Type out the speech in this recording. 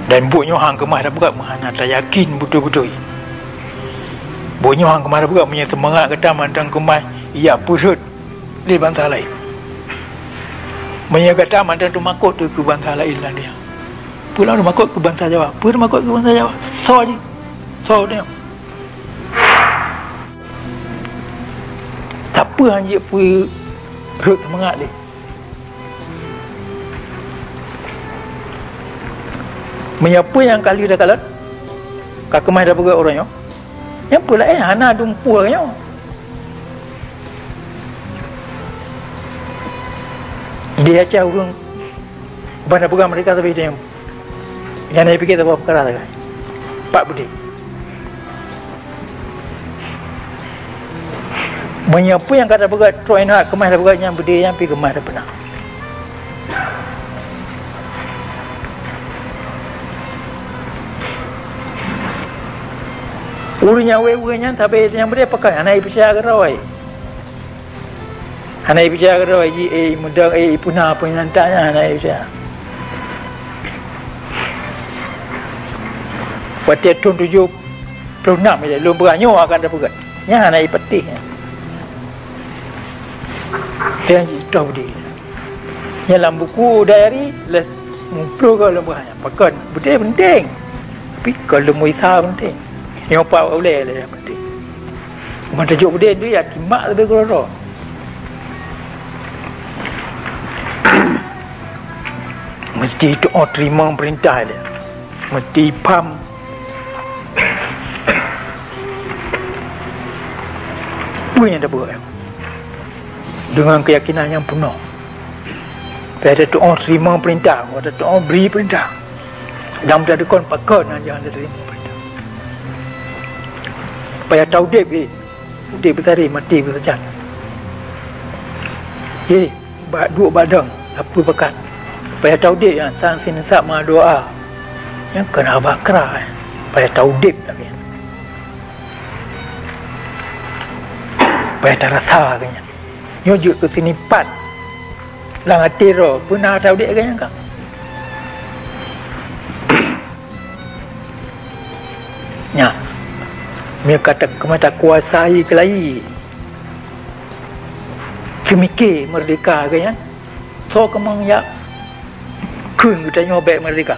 Dan buatnya hang kemah dah berat menghana tak yakin betul-betul. Buatnya hang kemah dah berat punya semangat kata mantang kemah ia pusut di bangsa lain. Punya kata mantang tu makut tu ke bangsa lain lah dia. Pulang tu makut ke bangsa Jawa. Pun makut ke bangsa Jawa. So je. So dia. Tak apa hang je pergi rut semangat dia. Menyapa yang kali dah kalat kakemah dah berat orangnya yang pula hana dumpu orangnya dia acah urung bana pegang mereka tapi dia yang nak fikir apa perkara tak Pak Budi menyapa yang kata berat troy nak kemah dah berat yang Budi yang pergi kemah dah pernah urunya wewe-nya tapi yang beri pakai anak ibu saya gerawai anak ibu saya gerawai muda punah apa yang nantinya anak ibu saya waktu tahun 76 belum beranyo akan ada pegat yang anak ibu petih dia tahu dia dalam buku diary les ngumpul kalau beranyo pakai betul penting tapi kalau mau isah penting yang apa boleh lah yang penting. Mana tajuk dia tu ya kimak lebih kurang. Mesti tu terima perintah dia. Mesti faham. Apa yang dia buat? Dengan keyakinan yang penuh. Ada tu terima perintah, ada tu beri perintah. Dan ada kon pakon jangan ada terima. Supaya tahu dia bertari mati bersajan. Dua badang apa bekat. Supaya tahu dia yang sang sinisap ma doa. Yang kena bakra. Supaya tahu dia lagi. Supaya tak rasa kanya. Nyujuk ke sini pat. Lang hati roh pernah tahu dia kanya kan. Ya. Mereka kata kemata kuasai kelahi kemikir merdeka kan so kemang ya kun kita nyobek merdeka